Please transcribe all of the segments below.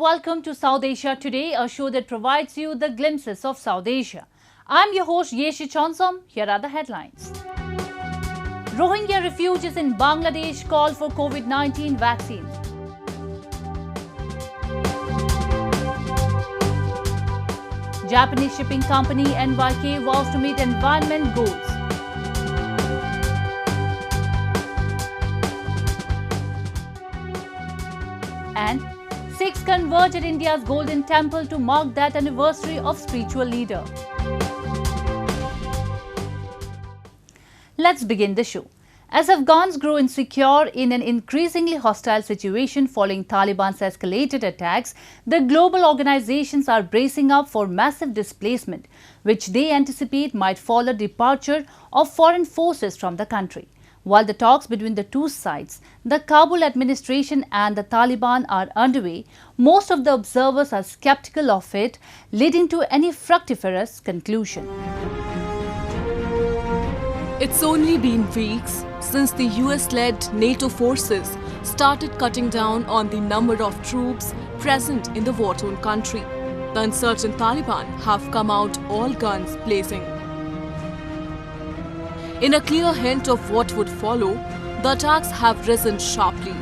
welcome to South Asia Today, a show that provides you the glimpses of South Asia. I'm your host Yeshi Chonsom. Here are the headlines. Rohingya refugees in Bangladesh call for COVID-19 vaccine. Japanese shipping company NYK vows to meet environment goals. And Sikhs converge at India's Golden Temple to mark that anniversary of spiritual leader. Let's begin the show. As Afghans grow insecure in an increasingly hostile situation following Taliban's escalated attacks, the global organizations are bracing up for massive displacement, which they anticipate might follow departure of foreign forces from the country. While the talks between the two sides, the Kabul administration and the Taliban are underway, most of the observers are skeptical of it, leading to any fructiferous conclusion. It's only been weeks since the US-led NATO forces started cutting down on the number of troops present in the war-torn country. The insurgent Taliban have come out all guns blazing. In a clear hint of what would follow, the attacks have risen sharply.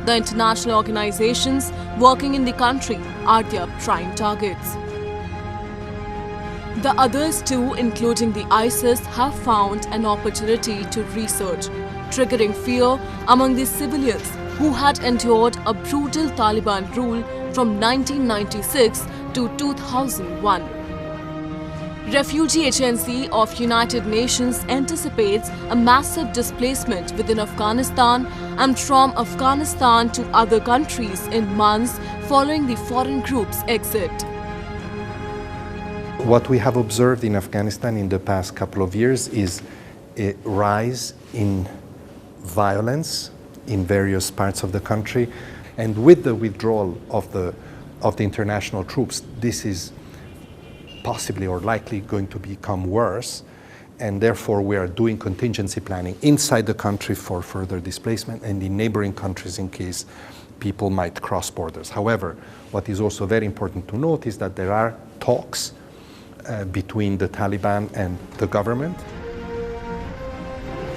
The international organizations working in the country are their prime targets. The others too, including the ISIS, have found an opportunity to resurge, triggering fear among the civilians who had endured a brutal Taliban rule from 1996 to 2001. Refugee Agency of United Nations anticipates a massive displacement within Afghanistan and from Afghanistan to other countries in months following the foreign group's exit. What we have observed in Afghanistan in the past couple of years is a rise in violence in various parts of the country, and with the withdrawal of the international troops, this is possibly or likely going to become worse, and therefore we are doing contingency planning inside the country for further displacement and in neighboring countries in case people might cross borders. However, what is also very important to note is that there are talks between the Taliban and the government.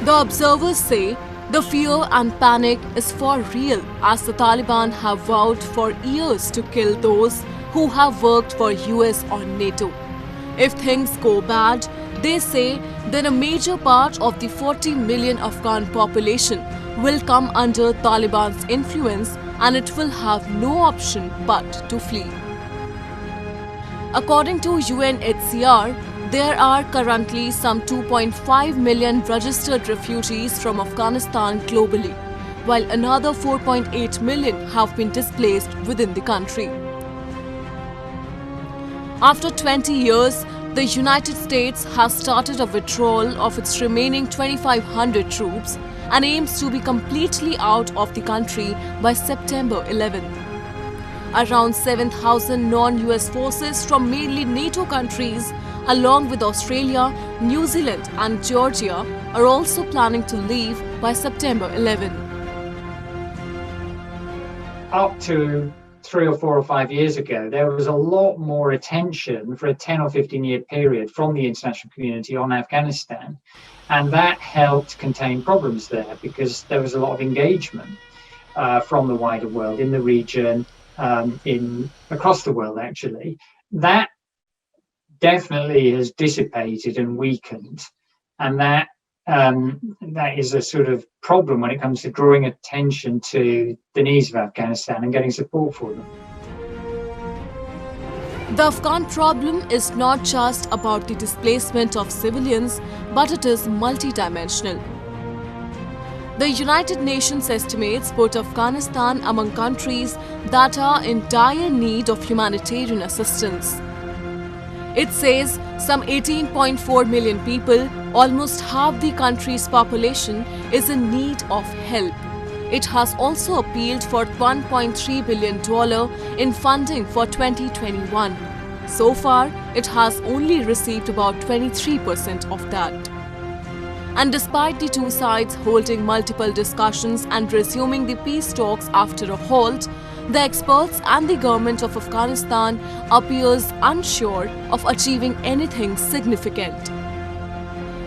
The observers say the fear and panic is for real, as the Taliban have vowed for years to kill those who have worked for US or NATO. If things go bad, they say, then a major part of the 40 million Afghan population will come under Taliban's influence and it will have no option but to flee. According to UNHCR, there are currently some 2.5 million registered refugees from Afghanistan globally, while another 4.8 million have been displaced within the country. After 20 years, the United States has started a withdrawal of its remaining 2,500 troops and aims to be completely out of the country by September 11. Around 7,000 non-US forces from mainly NATO countries, along with Australia, New Zealand and Georgia, are also planning to leave by September 11. Up to 3 or 4 or 5 years ago, there was a lot more attention for a 10 or 15-year period from the international community on Afghanistan. And that helped contain problems there because there was a lot of engagement from the wider world, in the region, across the world, actually. That definitely has dissipated and weakened. And that is a sort of problem when it comes to drawing attention to the needs of Afghanistan and getting support for them. The Afghan problem is not just about the displacement of civilians, but it is multidimensional. The United Nations estimates put Afghanistan among countries that are in dire need of humanitarian assistance. It says some 18.4 million people, almost half the country's population, is in need of help. It has also appealed for $1.3 billion in funding for 2021. So far, it has only received about 23% of that. And despite the two sides holding multiple discussions and resuming the peace talks after a halt, the experts and the government of Afghanistan appears unsure of achieving anything significant.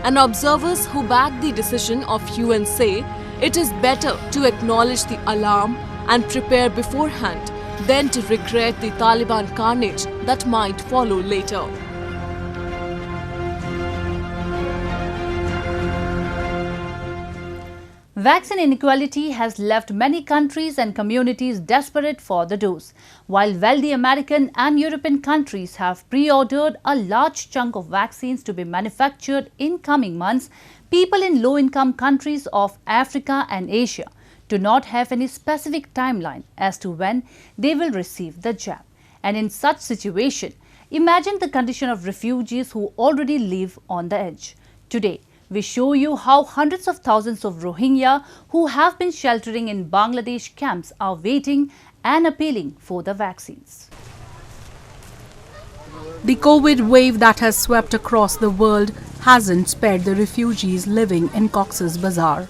And observers who back the decision of UN say it is better to acknowledge the alarm and prepare beforehand than to regret the Taliban carnage that might follow later. Vaccine inequality has left many countries and communities desperate for the dose. While wealthy American and European countries have pre-ordered a large chunk of vaccines to be manufactured in coming months, people in low-income countries of Africa and Asia do not have any specific timeline as to when they will receive the jab. And in such situation, imagine the condition of refugees who already live on the edge. Today, we show you how hundreds of thousands of Rohingya who have been sheltering in Bangladesh camps are waiting and appealing for the vaccines. The COVID wave that has swept across the world hasn't spared the refugees living in Cox's Bazar.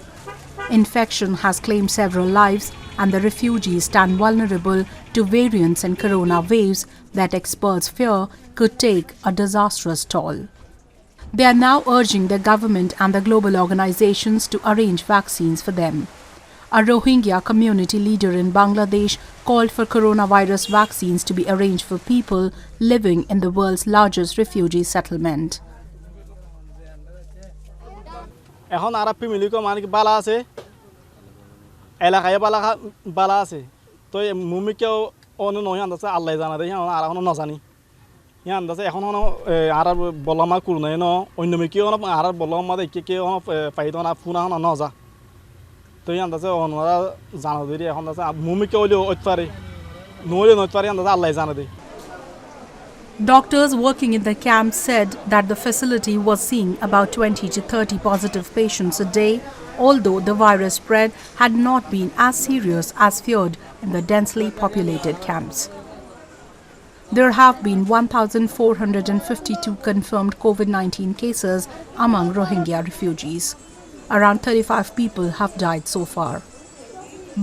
Infection has claimed several lives, and the refugees stand vulnerable to variants and corona waves that experts fear could take a disastrous toll. They are now urging the government and the global organizations to arrange vaccines for them. A Rohingya community leader in Bangladesh called for coronavirus vaccines to be arranged for people living in the world's largest refugee settlement. এখন RP মিলিকো মানে কি বালা আছে এলাকায় বালা আছে তো মুমিকেও অন্য নয় আন্দাজ আল্লাহ জানা দেই আর এখন না জানি ইয়া আন্দাজ এখন আর বলমা কুরনাই ন অন্য মিকেও আর বলমা দেখে কে পাইতো না ফুনা না যা তো ইয়া আন্দাজ অনরা জানা দেই এখন আন্দাজ মুমিকে হইলো অতপারে নইলে নতপারে আন্দাজ আল্লাহ জানা দেই Doctors working in the camp said that the facility was seeing about 20 to 30 positive patients a day, although the virus spread had not been as serious as feared in the densely populated camps. There have been 1,452 confirmed COVID-19 cases among Rohingya refugees. Around 35 people have died so far.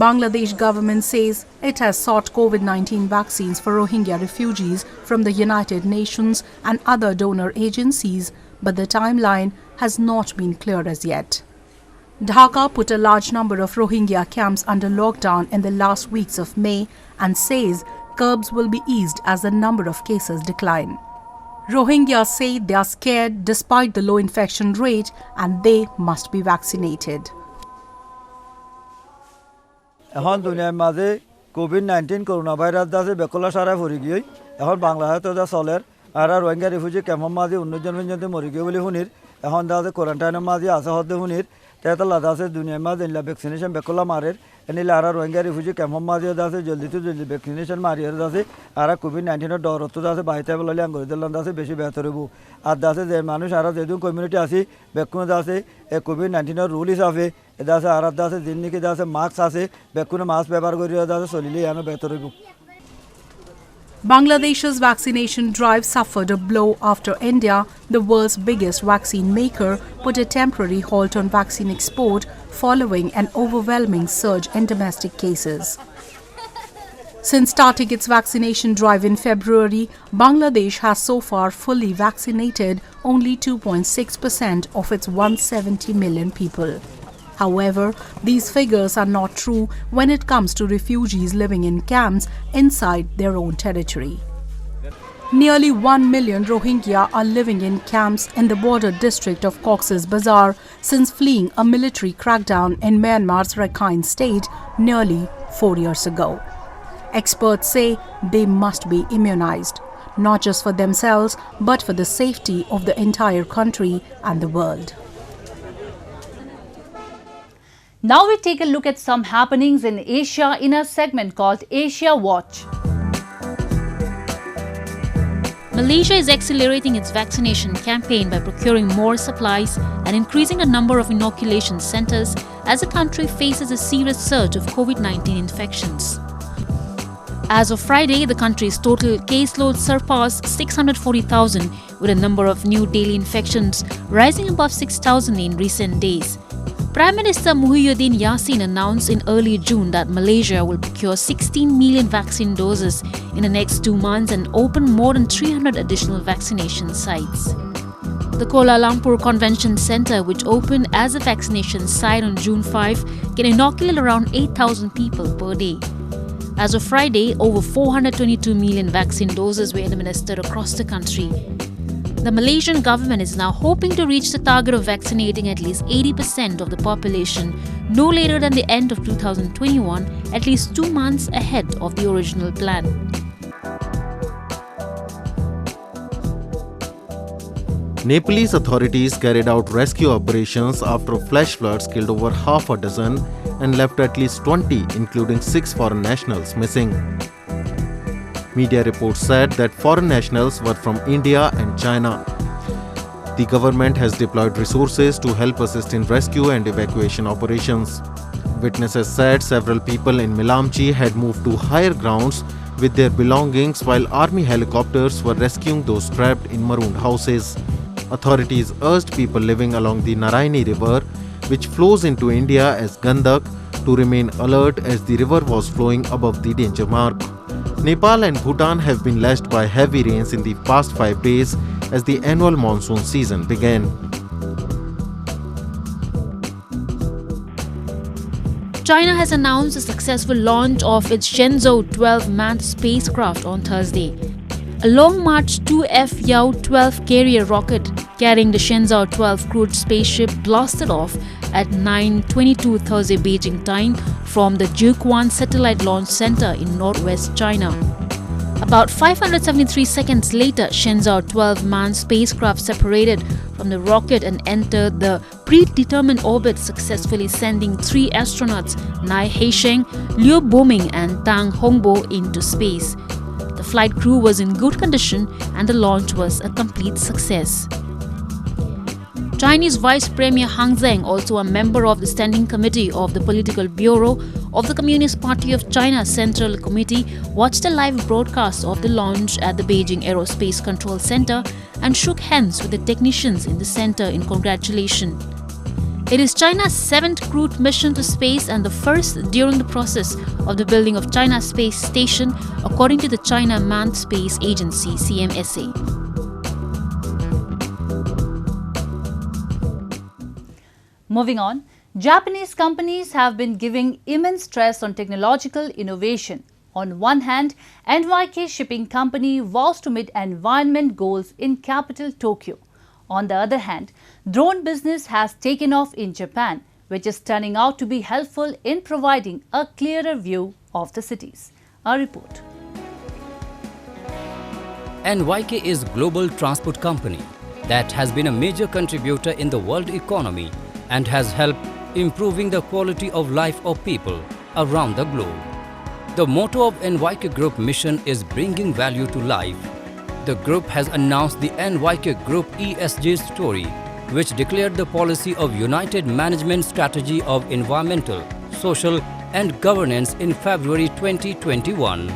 Bangladesh government says it has sought COVID-19 vaccines for Rohingya refugees from the United Nations and other donor agencies, but the timeline has not been clear as yet. Dhaka put a large number of Rohingya camps under lockdown in the last weeks of May and says curbs will be eased as the number of cases decline. Rohingya say they are scared despite the low infection rate and they must be vaccinated. এখন দুনিয়ার মাঝে COVID-19 corona virus দাসে বেকলা সারা ফুরি গিয়ে এখন বাংলাদেশে যা চলের আর রোহিঙ্গা রিফিউজি ক্যাম্পের মাঝে 19 জন পর্যন্ত মরি গিয়ে বলে শুনির এখন দাসে কোয়ারেন্টাইনের মাঝে আছে হতে শুনির তেতলা দাসে দুনিয়ার মাঝে ইনলা ভ্যাকসিনেশন বেকলা মারের এনিলা আর রোহিঙ্গা রিফিউজি ক্যাম্পের মাঝে দাসে জলদি তো জলদি ভ্যাকসিনেশন মারিয়ার দাসে আর কোভিড-19 এর ডরত দাসে বাইতে বলে আঙ্গুর দিলাম দাসে বেশি বেহতর হবো আর দাসে যে মানুষ আর যেদুন কমিউনিটি আছে বেকুন দাসে এই কোভিড-19 এর রুল হিসাবে দাসে আর দাসে জিন্নিকে দাসে মাস্ক আছে বেকুনে মাস্ক ব্যবহার করিয়া দাসে চলিলে আনো বেহতর হইব Bangladesh's vaccination drive suffered a blow after India, the world's biggest vaccine maker, put a temporary halt on vaccine export following an overwhelming surge in domestic cases. Since starting its vaccination drive in February, Bangladesh has so far fully vaccinated only 2.6% of its 170 million people. However, these figures are not true when it comes to refugees living in camps inside their own territory. Nearly 1 million Rohingya are living in camps in the border district of Cox's Bazar since fleeing a military crackdown in Myanmar's Rakhine state nearly 4 years ago. Experts say they must be immunized, not just for themselves but for the safety of the entire country and the world. Now we take a look at some happenings in Asia in a segment called Asia Watch. Malaysia is accelerating its vaccination campaign by procuring more supplies and increasing a number of inoculation centers as the country faces a serious surge of COVID-19 infections. As of Friday, the country's total caseload surpassed 640,000, with a number of new daily infections rising above 6,000 in recent days. Prime Minister Muhyiddin Yassin announced in early June that Malaysia will procure 16 million vaccine doses in the next 2 months and open more than 300 additional vaccination sites. The Kuala Lumpur Convention Centre, which opened as a vaccination site on June 5, can inoculate around 8,000 people per day. As of Friday, over 422 million vaccine doses were administered across the country. The Malaysian government is now hoping to reach the target of vaccinating at least 80% of the population no later than the end of 2021, at least 2 months ahead of the original plan. Nepalese authorities carried out rescue operations after flash floods killed over half a dozen and left at least 20, including 6 foreign nationals, missing. Media reports said that foreign nationals were from India and China. The government has deployed resources to help assist in rescue and evacuation operations. Witnesses said several people in Melamchi had moved to higher grounds with their belongings while army helicopters were rescuing those trapped in marooned houses. Authorities urged people living along the Narayani River, which flows into India as Gandak, to remain alert as the river was flowing above the danger mark. Nepal and Bhutan have been lashed by heavy rains in the past 5 days as the annual monsoon season began. China has announced the successful launch of its Shenzhou 12 manned spacecraft on Thursday. A Long March 2F Yao-12 carrier rocket carrying the Shenzhou 12 crewed spaceship blasted off at 9:22 Thursday Beijing time from the Jiuquan Satellite Launch Center in northwest China. About 573 seconds later, Shenzhou 12 manned spacecraft separated from the rocket and entered the predetermined orbit, successfully sending 3 astronauts, Nai Heisheng, Liu Boming and Tang Hongbo, into space. The flight crew was in good condition and the launch was a complete success. Chinese Vice Premier Hang Zheng, also a member of the Standing Committee of the Political Bureau of the Communist Party of China Central Committee, watched a live broadcast of the launch at the Beijing Aerospace Control Center and shook hands with the technicians in the center in congratulation. It is China's 7th crewed mission to space and the first during the process of the building of China's space station, according to the China Manned Space Agency (CMSA). Moving on, Japanese companies have been giving immense stress on technological innovation. On one hand, NYK Shipping Company vows to meet environment goals in capital Tokyo. On the other hand, drone business has taken off in Japan, which is turning out to be helpful in providing a clearer view of the cities. A report. NYK is a global transport company that has been a major contributor in the world economy and has helped improving the quality of life of people around the globe. The motto of NYK Group mission is bringing value to life. The group has announced the NYK Group ESG story, which declared the policy of United Management Strategy of Environmental, Social and Governance in February 2021.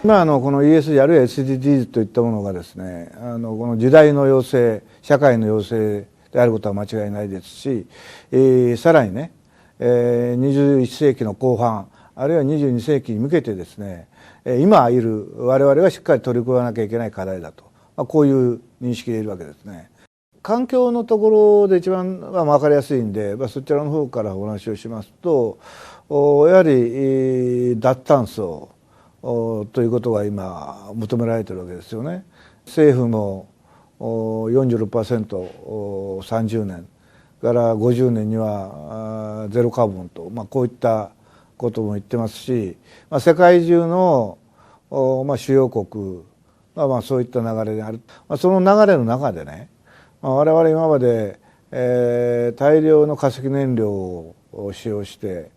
今この ESG あるいは SDGs といったものがですね、この時代の要請、社会の要請であることは間違いないですし、さらにね、21世紀の後半、あるいは22世紀に向けてですね、今いる我々がしっかり取り組まなきゃいけない課題だと、こういう認識でいるわけですね。環境のところで一番分かりやすいんで、そちらの方からお話をしますと、やはり脱炭素ということが今求められているわけですよね。政府も 46% 30年から50年にはゼロカーボンと、こういったことも言ってますし、世界中の主要国がそういった流れである。その流れの中でね、我々今まで大量の化石燃料を使用して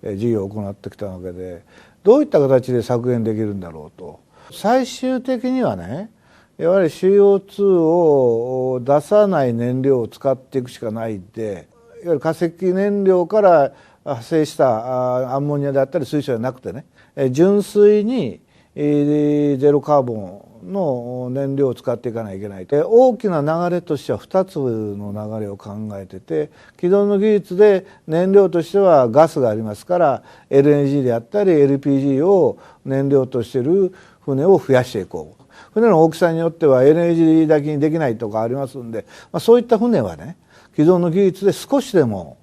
事業を行ってきたわけで、どういった形で削減できるんだろうと。最終的にはね、やはり CO2 を出さない燃料を使っていくしかないんで、いわゆる化石燃料から発生したアンモニアであったり水素じゃなくてね、純粋にゼロカーボンの燃料を使っていかないといけない。大きな流れとしては2つの流れを考えてて、既存の技術で燃料としてはガスがありますから LNG であったり LPG を燃料としている船を増やしていこう。船の大きさによっては LNG だけにできないとかありますんで、そういった船はね、既存の技術で少しでも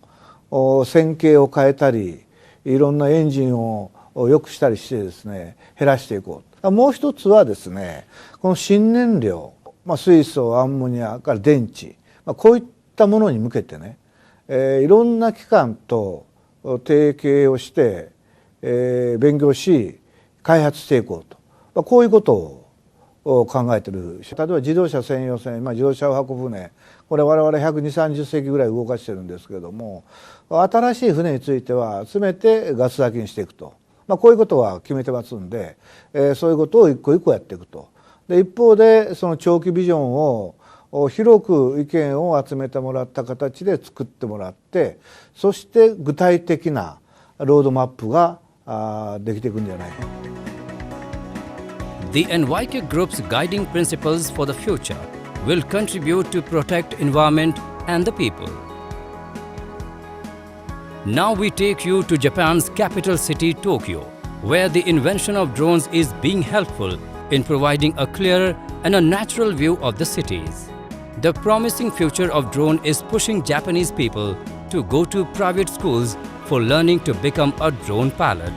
線形を変えたり、いろんなエンジンを良くしたりしてですね、減らしていこう。もう一つはですね、この新燃料、水素、アンモニアから電池、こういったものに向けてね、いろんな機関と提携をして、勉強し開発していこうと、こういうことを考えている。例えば自動車専用船、自動車を運ぶ船、これ我々120、30隻ぐらい動かしてるんですけれども、新しい船については全てガスだけにしていくと、こういうことは決めてますんで、そういうことを一個一個やっていくと。で一方でその長期ビジョンを広く意見を集めてもらった形で作ってもらって、そして具体的なロードマップができていくんじゃないか。The NYK Group's guiding principles for the future will contribute to protect environment and the people. Now we take you to Japan's capital city, Tokyo, where the invention of drones is being helpful in providing a clearer and a natural view of the cities. The promising future of drone is pushing Japanese people to go to private schools for learning to become a drone pilot.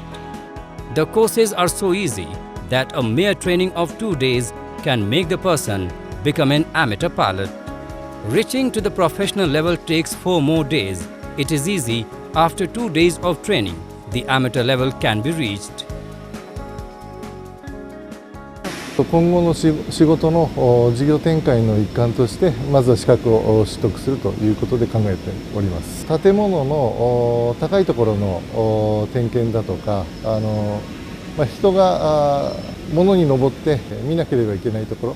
The courses are so easy that a mere training of 2 days can make the person become an amateur pilot. Reaching to the professional level takes 4 more days. It is easy. After 2 days of training, the amateur level can be reached. 今後の仕事の事業展開の一環として、まずは資格を取得するということで考えております。建物の高いところの点検だとか、人が物に登って見なければいけないところ、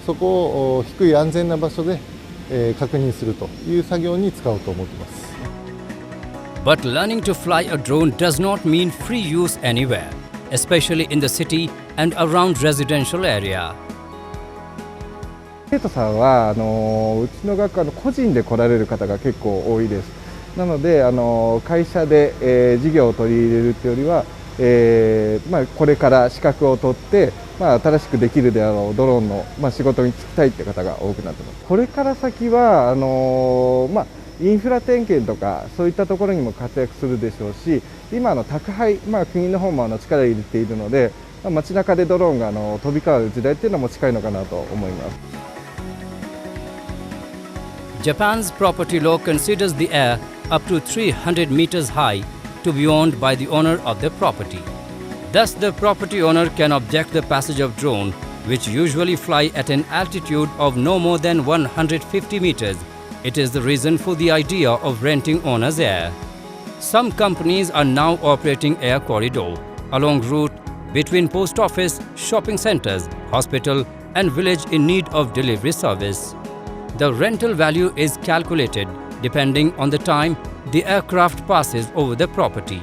そこを低い安全な場所で確認するという作業に使おうと思っています。But learning to fly a drone does not mean free use anywhere, especially in the city and around residential area. 生徒さんはうちの学科の個人で来られる方が結構多いです。なので会社で、授業を取り入れるというよりは、これから資格を取って、新しくできるであろうドローンの、仕事に就きたいって方が多くなってます。これから先はインフラ点検とかそういったところにも活躍するでしょうし、今宅配、国の方も力を入れているので、街中でドローンが飛び交う時代っていうのも近いのかなと思います。Japan's property law considers the air up to 300 meters high to be owned by the owner of the property. Thus, the property owner can object the passage of drone, which usually fly at an altitude of no more than 150 meters. It is the reason for the idea of renting owner's air. Some companies are now operating air corridor along route between post office, shopping centers, hospital and village in need of delivery service. The rental value is calculated depending on the time the aircraft passes over the property.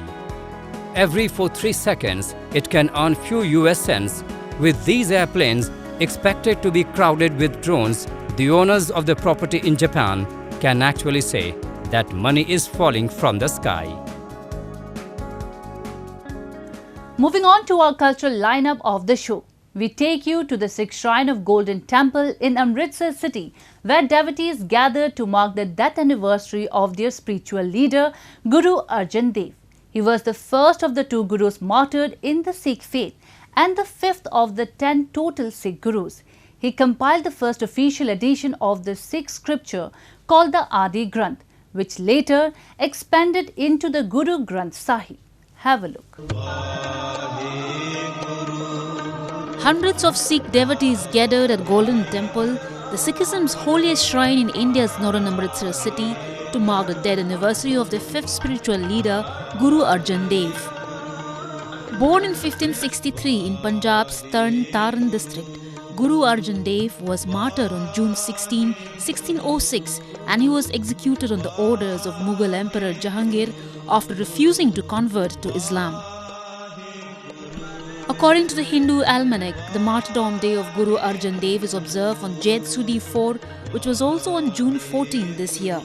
Every 3 seconds, it can earn few US cents. With these airplanes expected to be crowded with drones, the owners of the property in Japan can actually say that money is falling from the sky. Moving on to our cultural lineup of the show, we take you to the Sikh Shrine of Golden Temple in Amritsar city, where devotees gathered to mark the death anniversary of their spiritual leader, Guru Arjan Dev. He was the first of the 2 gurus martyred in the Sikh faith and the 5th of the 10 total Sikh gurus. He compiled the first official edition of the Sikh scripture called the Adi Granth, which later expanded into the Guru Granth Sahib. Have a look. Hundreds of Sikh devotees gathered at Golden Temple, the Sikhism's holiest shrine in India's northern Amritsar city, to mark the death anniversary of their 5th spiritual leader, Guru Arjan Dev. Born in 1563 in Punjab's Taran district, Guru Arjan Dev was martyred on June 16, 1606, and he was executed on the orders of Mughal Emperor Jahangir after refusing to convert to Islam. According to the Hindu almanac, the martyrdom day of Guru Arjan Dev is observed on Jeth Sudi 4, which was also on June 14 this year.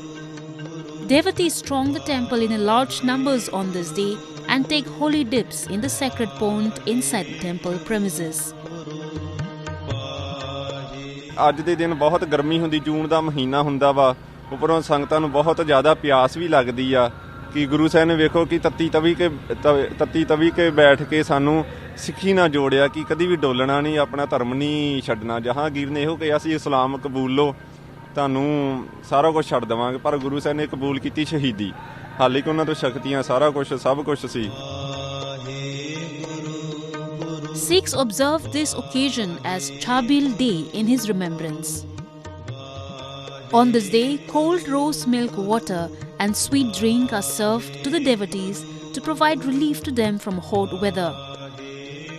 Devotees throng the temple in large numbers on this day and take holy dips in the sacred pond inside the temple premises. ਅੱਜ ਦੇ ਦਿਨ ਬਹੁਤ ਗਰਮੀ ਹੁੰਦੀ, ਜੂਨ ਦਾ ਮਹੀਨਾ ਹੁੰਦਾ ਵਾ, ਉੱਪਰੋਂ ਸੰਗਤਾਂ ਨੂੰ ਬਹੁਤ ਜ਼ਿਆਦਾ ਪਿਆਸ ਵੀ ਲੱਗਦੀ ਆ ਕਿ ਗੁਰੂ ਸਾਹਿਬ ਨੇ ਵੇਖੋ ਕਿ ਤੱਤੀ ਤਵੀ ਕੇ ਬੈਠ ਕੇ ਸਾਨੂੰ ਸਿੱਖੀ ਨਾਲ ਜੋੜਿਆ ਕਿ ਕਦੀ ਵੀ ਡੋਲਣਾ ਨਹੀਂ, ਆਪਣਾ ਧਰਮ ਨਹੀਂ ਛੱਡਣਾ। ਜਹਾਂਗੀਰ ਨੇ ਇਹੋ ਕਿਹਾ ਸੀ ਇਸਲਾਮ ਕਬੂਲ ਲਓ, ਤੁਹਾਨੂੰ ਸਾਰਾ ਕੁਝ ਛੱਡ ਦੇਵਾਂਗੇ, ਪਰ ਗੁਰੂ ਸਾਹਿਬ ਨੇ ਕਬੂਲ ਕੀਤੀ ਸ਼ਹੀਦੀ। ਹਾਲੇ ਕਿ ਉਹਨਾਂ ਤੋਂ ਸ਼ਕਤੀਆਂ ਸਾਰਾ ਕੁਝ ਸਭ ਕੁਝ ਸੀ। Sikhs observed this occasion as Chabil Day in his remembrance. On this day, cold rose milk water and sweet drink are served to the devotees to provide relief to them from hot weather,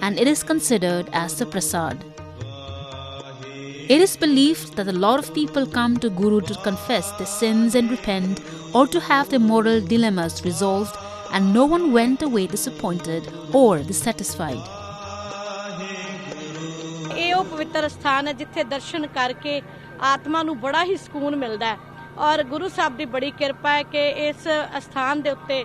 and it is considered as the prasad. It is believed that a lot of people come to Guru to confess their sins and repent, or to have their moral dilemmas resolved, and no one went away disappointed or dissatisfied. ਇਹ ਉਹ ਪਵਿੱਤਰ ਸਥਾਨ ਹੈ ਜਿੱਥੇ ਦਰਸ਼ਨ ਕਰਕੇ ਆਤਮਾ ਨੂੰ ਬੜਾ ਹੀ ਸਕੂਨ ਮਿਲਦਾ ਹੈ ਔਰ ਗੁਰੂ ਸਾਹਿਬ ਦੀ ਬੜੀ ਕਿਰਪਾ ਹੈ ਕਿ ਇਸ ਸਥਾਨ ਦੇ ਉੱਤੇ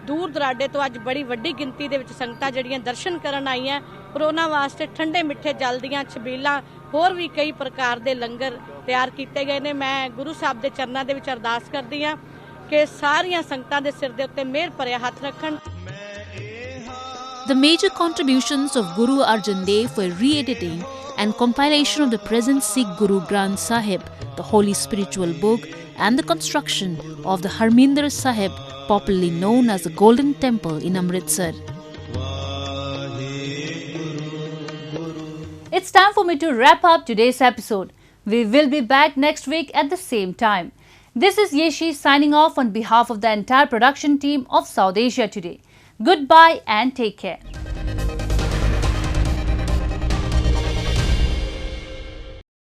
ਦੂਰ ਦਰਾਡੇ ਤੋਂ ਅੱਜ ਬੜੀ ਵੱਡੀ ਗਿਣਤੀ ਦੇ ਵਿੱਚ ਸੰਗਤਾਂ ਜਿਹੜੀਆਂ ਦਰਸ਼ਨ ਕਰਨ ਆਈਆਂ ਪਰ ਉਹਨਾਂ ਵਾਸਤੇ ਠੰਡੇ ਮਿੱਠੇ ਜਲ ਦੀਆਂ ਛਬੀਲਾਂ ਹੋਰ ਵੀ ਕਈ ਪ੍ਰਕਾਰ ਦੇ ਲੰਗਰ ਤਿਆਰ ਕੀਤੇ ਗਏ ਨੇ। ਮੈਂ ਗੁਰੂ ਸਾਹਿਬ ਦੇ ਚਰਨਾਂ ਦੇ ਵਿੱਚ ਅਰਦਾਸ ਕਰਦੀ ਹਾਂ ਕਿ ਸਾਰੀਆਂ ਸੰਗਤਾਂ ਦੇ ਸਿਰ ਦੇ ਉੱਤੇ ਮਿਹਰ ਭਰਿਆ ਹੱਥ ਰੱਖਣ। The major contributions of Guru Arjan Dev were re-editing and compilation of the present Sikh Guru Granth Sahib, the holy spiritual book, and the construction of the Harminder Sahib, popularly known as the Golden Temple in Amritsar. It's time for me to wrap up today's episode. We will be back next week at the same time. This is Yeshi signing off on behalf of the entire production team of South Asia Today. Goodbye and take care.